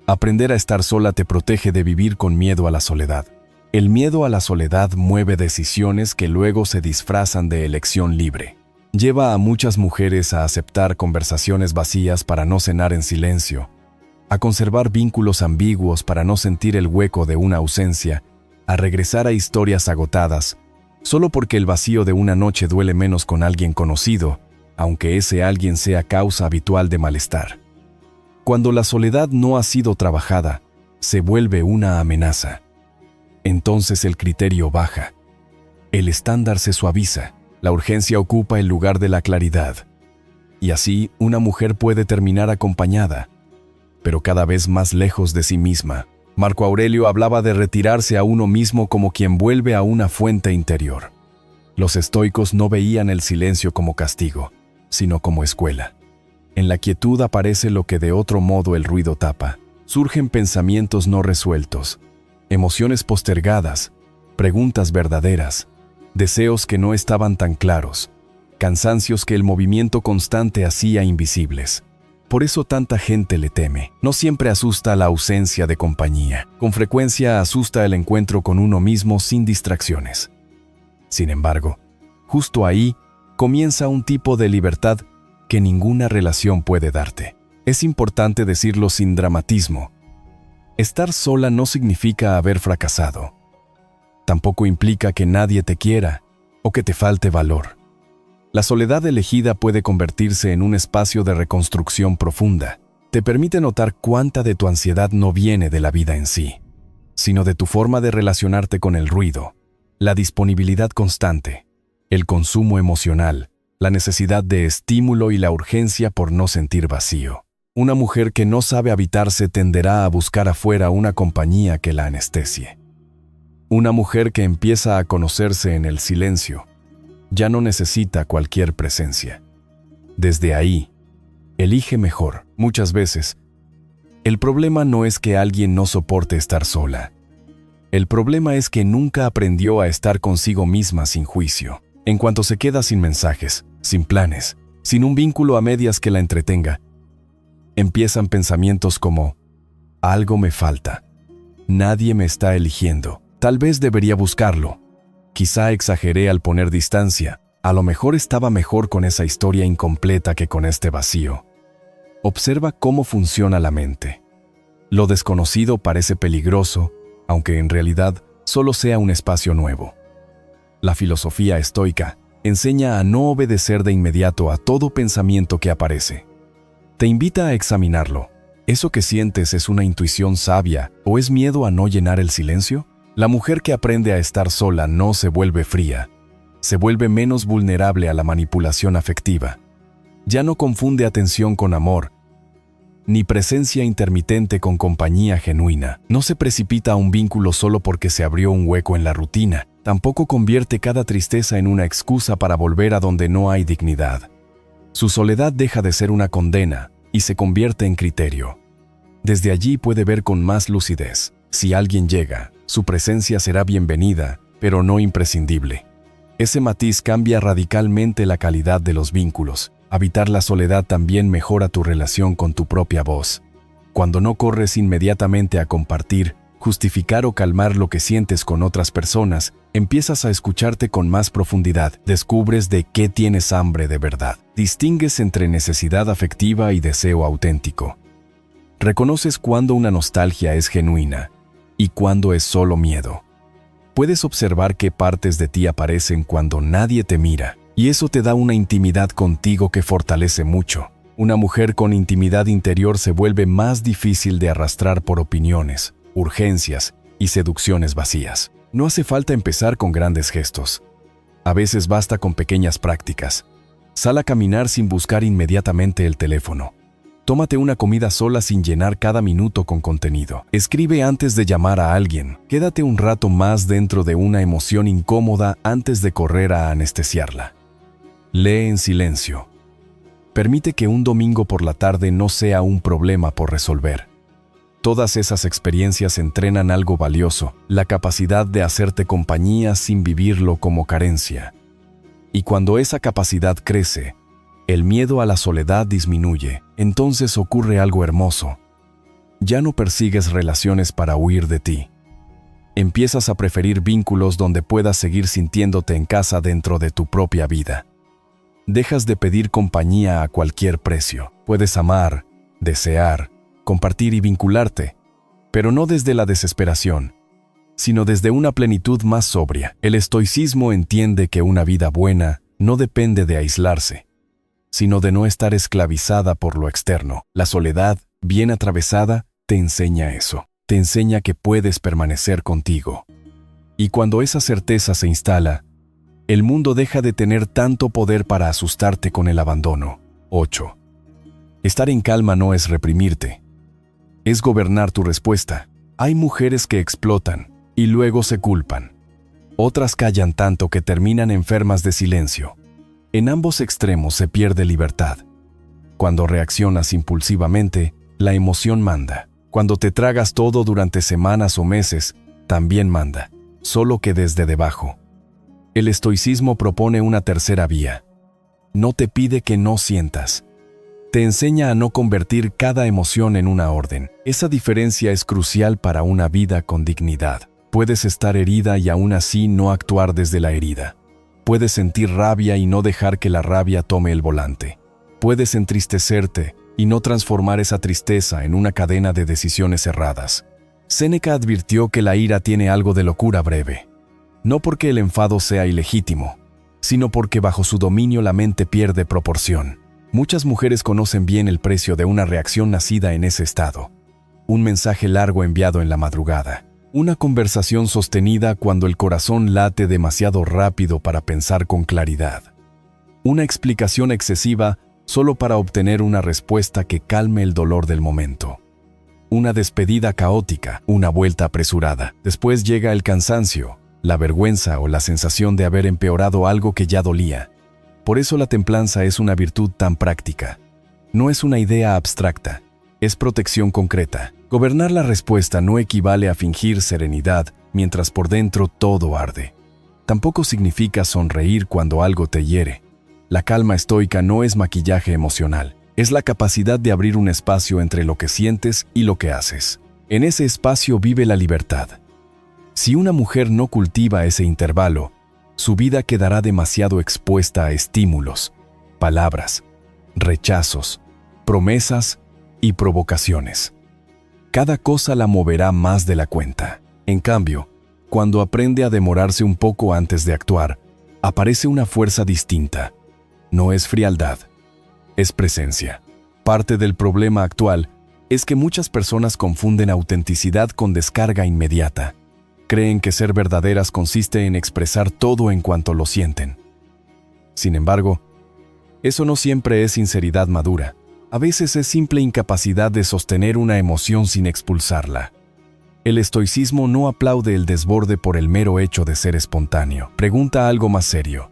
Aprender a estar sola te protege de vivir con miedo a la soledad. El miedo a la soledad mueve decisiones que luego se disfrazan de elección libre. Lleva a muchas mujeres a aceptar conversaciones vacías para no cenar en silencio, a conservar vínculos ambiguos para no sentir el hueco de una ausencia, a regresar a historias agotadas, solo porque el vacío de una noche duele menos con alguien conocido, aunque ese alguien sea causa habitual de malestar. Cuando la soledad no ha sido trabajada, se vuelve una amenaza. Entonces el criterio baja. El estándar se suaviza. La urgencia ocupa el lugar de la claridad. Y así, una mujer puede terminar acompañada, pero cada vez más lejos de sí misma. Marco Aurelio hablaba de retirarse a uno mismo como quien vuelve a una fuente interior. Los estoicos no veían el silencio como castigo, sino como escuela. En la quietud aparece lo que de otro modo el ruido tapa. Surgen pensamientos no resueltos, emociones postergadas, preguntas verdaderas, deseos que no estaban tan claros, cansancios que el movimiento constante hacía invisibles. Por eso tanta gente le teme. No siempre asusta la ausencia de compañía. Con frecuencia asusta el encuentro con uno mismo sin distracciones. Sin embargo, justo ahí comienza un tipo de libertad que ninguna relación puede darte. Es importante decirlo sin dramatismo. Estar sola no significa haber fracasado. Tampoco implica que nadie te quiera o que te falte valor. La soledad elegida puede convertirse en un espacio de reconstrucción profunda. Te permite notar cuánta de tu ansiedad no viene de la vida en sí, sino de tu forma de relacionarte con el ruido, la disponibilidad constante, el consumo emocional, la necesidad de estímulo y la urgencia por no sentir vacío. Una mujer que no sabe habitarse tenderá a buscar afuera una compañía que la anestesie. Una mujer que empieza a conocerse en el silencio ya no necesita cualquier presencia. Desde ahí, elige mejor. Muchas veces, el problema no es que alguien no soporte estar sola. El problema es que nunca aprendió a estar consigo misma sin juicio. En cuanto se queda sin mensajes, sin planes, sin un vínculo a medias que la entretenga, empiezan pensamientos como: algo me falta, nadie me está eligiendo, tal vez debería buscarlo, quizá exageré al poner distancia, a lo mejor estaba mejor con esa historia incompleta que con este vacío. Observa cómo funciona la mente. Lo desconocido parece peligroso, aunque en realidad solo sea un espacio nuevo. La filosofía estoica Enseña a no obedecer de inmediato a todo pensamiento que aparece. Te invita a examinarlo. ¿Eso que sientes es una intuición sabia o es miedo a no llenar el silencio? La mujer que aprende a estar sola no se vuelve fría. Se vuelve menos vulnerable a la manipulación afectiva. Ya no confunde atención con amor, ni presencia intermitente con compañía genuina. No se precipita a un vínculo solo porque se abrió un hueco en la rutina. Tampoco convierte cada tristeza en una excusa para volver a donde no hay dignidad. Su soledad deja de ser una condena y se convierte en criterio. Desde allí puede ver con más lucidez. Si alguien llega, su presencia será bienvenida, pero no imprescindible. Ese matiz cambia radicalmente la calidad de los vínculos. Habitar la soledad también mejora tu relación con tu propia voz. Cuando no corres inmediatamente a compartir, justificar o calmar lo que sientes con otras personas, empiezas a escucharte con más profundidad, descubres de qué tienes hambre de verdad, distingues entre necesidad afectiva y deseo auténtico. Reconoces cuándo una nostalgia es genuina y cuándo es solo miedo. Puedes observar qué partes de ti aparecen cuando nadie te mira, y eso te da una intimidad contigo que fortalece mucho. Una mujer con intimidad interior se vuelve más difícil de arrastrar por opiniones, urgencias y seducciones vacías. No hace falta empezar con grandes gestos. A veces basta con pequeñas prácticas. Sal a caminar sin buscar inmediatamente el teléfono. Tómate una comida sola sin llenar cada minuto con contenido. Escribe antes de llamar a alguien. Quédate un rato más dentro de una emoción incómoda antes de correr a anestesiarla. Lee en silencio. Permite que un domingo por la tarde no sea un problema por resolver. Todas esas experiencias entrenan algo valioso, la capacidad de hacerte compañía sin vivirlo como carencia. Y cuando esa capacidad crece, el miedo a la soledad disminuye. Entonces ocurre algo hermoso. Ya no persigues relaciones para huir de ti. Empiezas a preferir vínculos donde puedas seguir sintiéndote en casa dentro de tu propia vida. Dejas de pedir compañía a cualquier precio. Puedes amar, desear, compartir y vincularte, pero no desde la desesperación, sino desde una plenitud más sobria. El estoicismo entiende que una vida buena no depende de aislarse, sino de no estar esclavizada por lo externo. La soledad, bien atravesada, te enseña eso. Te enseña que puedes permanecer contigo. Y cuando esa certeza se instala, el mundo deja de tener tanto poder para asustarte con el abandono. 8. Estar en calma no es reprimirte. Es gobernar tu respuesta. Hay mujeres que explotan y luego se culpan. Otras callan tanto que terminan enfermas de silencio. En ambos extremos se pierde libertad. Cuando reaccionas impulsivamente, la emoción manda. Cuando te tragas todo durante semanas o meses, también manda, solo que desde debajo. El estoicismo propone una tercera vía. No te pide que no sientas. Te enseña a no convertir cada emoción en una orden. Esa diferencia es crucial para una vida con dignidad. Puedes estar herida y aún así no actuar desde la herida. Puedes sentir rabia y no dejar que la rabia tome el volante. Puedes entristecerte y no transformar esa tristeza en una cadena de decisiones erradas. Séneca advirtió que la ira tiene algo de locura breve. No porque el enfado sea ilegítimo, sino porque bajo su dominio la mente pierde proporción. Muchas mujeres conocen bien el precio de una reacción nacida en ese estado. Un mensaje largo enviado en la madrugada. Una conversación sostenida cuando el corazón late demasiado rápido para pensar con claridad. Una explicación excesiva solo para obtener una respuesta que calme el dolor del momento. Una despedida caótica, una vuelta apresurada. Después llega el cansancio, la vergüenza o la sensación de haber empeorado algo que ya dolía. Por eso la templanza es una virtud tan práctica. No es una idea abstracta, es protección concreta. Gobernar la respuesta no equivale a fingir serenidad mientras por dentro todo arde. Tampoco significa sonreír cuando algo te hiere. La calma estoica no es maquillaje emocional, es la capacidad de abrir un espacio entre lo que sientes y lo que haces. En ese espacio vive la libertad. Si una mujer no cultiva ese intervalo, su vida quedará demasiado expuesta a estímulos, palabras, rechazos, promesas y provocaciones. Cada cosa la moverá más de la cuenta. En cambio, cuando aprende a demorarse un poco antes de actuar, Aparece una fuerza distinta. No es frialdad, es presencia. Parte del problema actual es que muchas personas confunden autenticidad con descarga inmediata. Creen que ser verdaderas consiste en expresar todo en cuanto lo sienten. Sin embargo, eso no siempre es sinceridad madura. A veces es simple incapacidad de sostener una emoción sin expulsarla. El estoicismo no aplaude el desborde por el mero hecho de ser espontáneo. Pregunta algo más serio.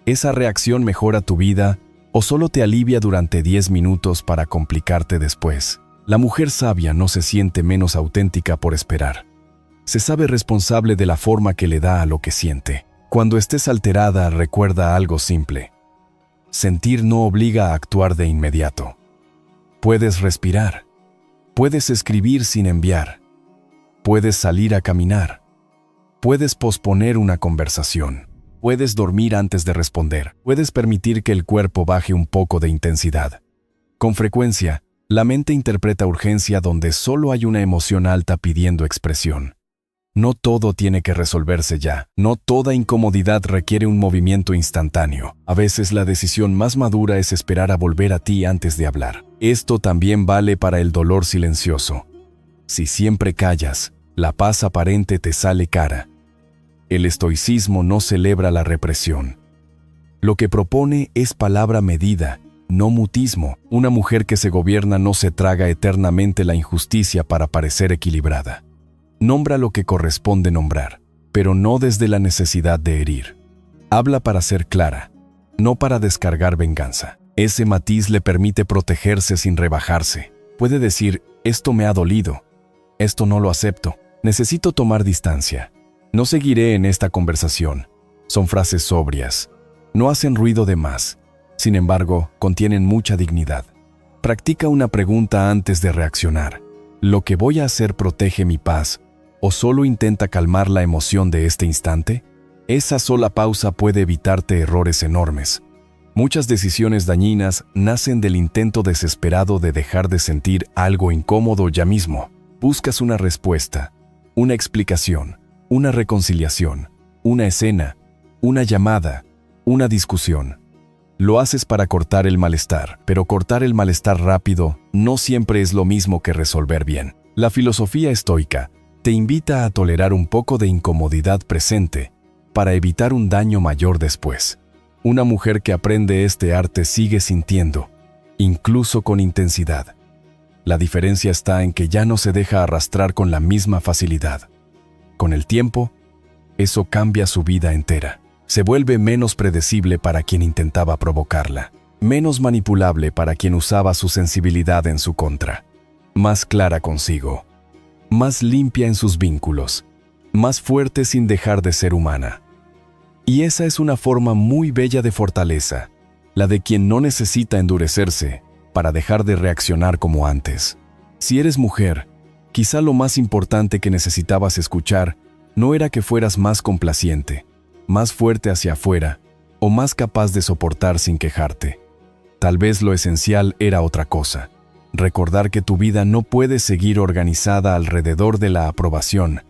¿Esa reacción mejora tu vida o solo te alivia durante 10 minutos para complicarte después? La mujer sabia no se siente menos auténtica por esperar. Se sabe responsable de la forma que le da a lo que siente. Cuando estés alterada, recuerda algo simple. Sentir no obliga a actuar de inmediato. Puedes respirar. Puedes escribir sin enviar. Puedes salir a caminar. Puedes posponer una conversación. Puedes dormir antes de responder. Puedes permitir que el cuerpo baje un poco de intensidad. Con frecuencia, la mente interpreta urgencia donde solo hay una emoción alta pidiendo expresión. No todo tiene que resolverse ya. No toda incomodidad requiere un movimiento instantáneo. A veces la decisión más madura es esperar a volver a ti antes de hablar. Esto también vale para el dolor silencioso. Si siempre callas, la paz aparente te sale cara. El estoicismo no celebra la represión. Lo que propone es palabra medida, no mutismo. Una mujer que se gobierna no se traga eternamente la injusticia para parecer equilibrada. Nombra lo que corresponde nombrar, pero no desde la necesidad de herir. Habla para ser clara, no para descargar venganza. Ese matiz le permite protegerse sin rebajarse. Puede decir, esto me ha dolido, esto no lo acepto, necesito tomar distancia. No seguiré en esta conversación. Son frases sobrias. No hacen ruido de más. Sin embargo, contienen mucha dignidad. Practica una pregunta antes de reaccionar. ¿Lo que voy a hacer protege mi paz o solo intenta calmar la emoción de este instante? Esa sola pausa puede evitarte errores enormes. Muchas decisiones dañinas nacen del intento desesperado de dejar de sentir algo incómodo ya mismo. Buscas una respuesta, una explicación, una reconciliación, una escena, una llamada, una discusión. Lo haces para cortar el malestar, pero cortar el malestar rápido no siempre es lo mismo que resolver bien. La filosofía estoica te invita a tolerar un poco de incomodidad presente para evitar un daño mayor después. Una mujer que aprende este arte sigue sintiendo, incluso con intensidad. La diferencia está en que ya no se deja arrastrar con la misma facilidad. Con el tiempo, eso cambia su vida entera. Se vuelve menos predecible para quien intentaba provocarla, menos manipulable para quien usaba su sensibilidad en su contra, más clara consigo, más limpia en sus vínculos, más fuerte sin dejar de ser humana. Y esa es una forma muy bella de fortaleza, la de quien no necesita endurecerse para dejar de reaccionar como antes. Si eres mujer, quizá lo más importante que necesitabas escuchar no era que fueras más complaciente, más fuerte hacia afuera o más capaz de soportar sin quejarte. Tal vez lo esencial era otra cosa. Recordar que tu vida no puede seguir organizada alrededor de la aprobación,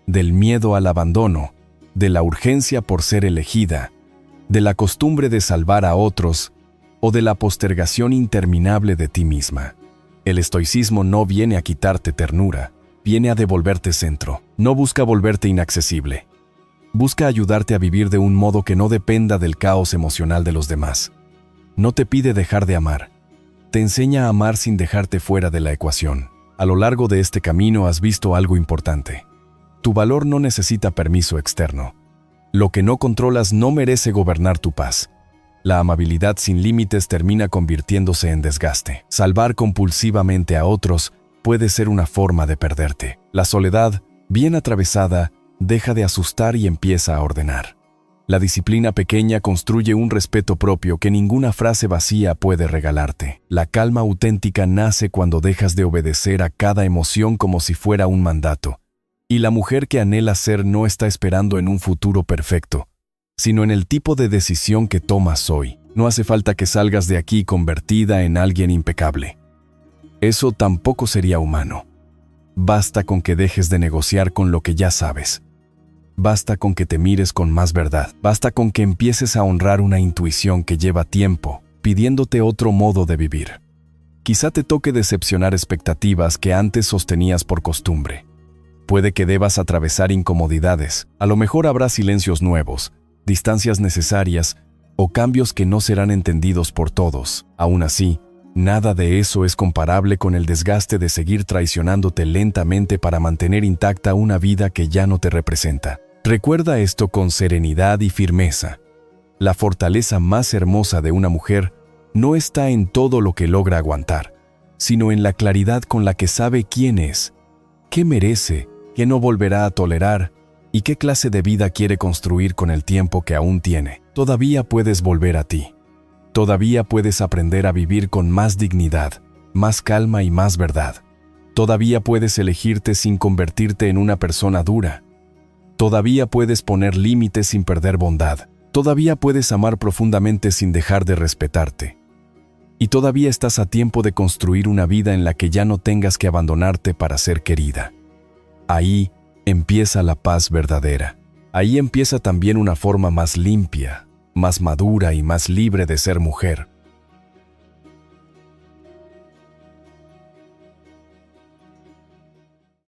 del miedo al abandono, de la urgencia por ser elegida, de la costumbre de salvar a otros o de la postergación interminable de ti misma. El estoicismo no viene a quitarte ternura, viene a devolverte centro. No busca volverte inaccesible. Busca ayudarte a vivir de un modo que no dependa del caos emocional de los demás. No te pide dejar de amar. Te enseña a amar sin dejarte fuera de la ecuación. A lo largo de este camino has visto algo importante. Tu valor no necesita permiso externo. Lo que no controlas no merece gobernar tu paz. La amabilidad sin límites termina convirtiéndose en desgaste. Salvar compulsivamente a otros puede ser una forma de perderte. La soledad, bien atravesada, deja de asustar y empieza a ordenar. La disciplina pequeña construye un respeto propio que ninguna frase vacía puede regalarte. La calma auténtica nace cuando dejas de obedecer a cada emoción como si fuera un mandato. Y la mujer que anhela ser no está esperando en un futuro perfecto, sino en el tipo de decisión que tomas hoy. No hace falta que salgas de aquí convertida en alguien impecable. Eso tampoco sería humano. Basta con que dejes de negociar con lo que ya sabes. Basta con que te mires con más verdad. Basta con que empieces a honrar una intuición que lleva tiempo, pidiéndote otro modo de vivir. Quizá te toque decepcionar expectativas que antes sostenías por costumbre. Puede que debas atravesar incomodidades. A lo mejor habrá silencios nuevos, distancias necesarias o cambios que no serán entendidos por todos. Aún así, nada de eso es comparable con el desgaste de seguir traicionándote lentamente para mantener intacta una vida que ya no te representa. Recuerda esto con serenidad y firmeza. La fortaleza más hermosa de una mujer no está en todo lo que logra aguantar, sino en la claridad con la que sabe quién es, qué merece, qué no volverá a tolerar y qué clase de vida quiere construir con el tiempo que aún tiene. Todavía puedes volver a ti. Todavía puedes aprender a vivir con más dignidad, más calma y más verdad. Todavía puedes elegirte sin convertirte en una persona dura. Todavía puedes poner límites sin perder bondad. Todavía puedes amar profundamente sin dejar de respetarte. Y todavía estás a tiempo de construir una vida en la que ya no tengas que abandonarte para ser querida. Ahí empieza la paz verdadera. Ahí empieza también una forma más limpia, más madura y más libre de ser mujer.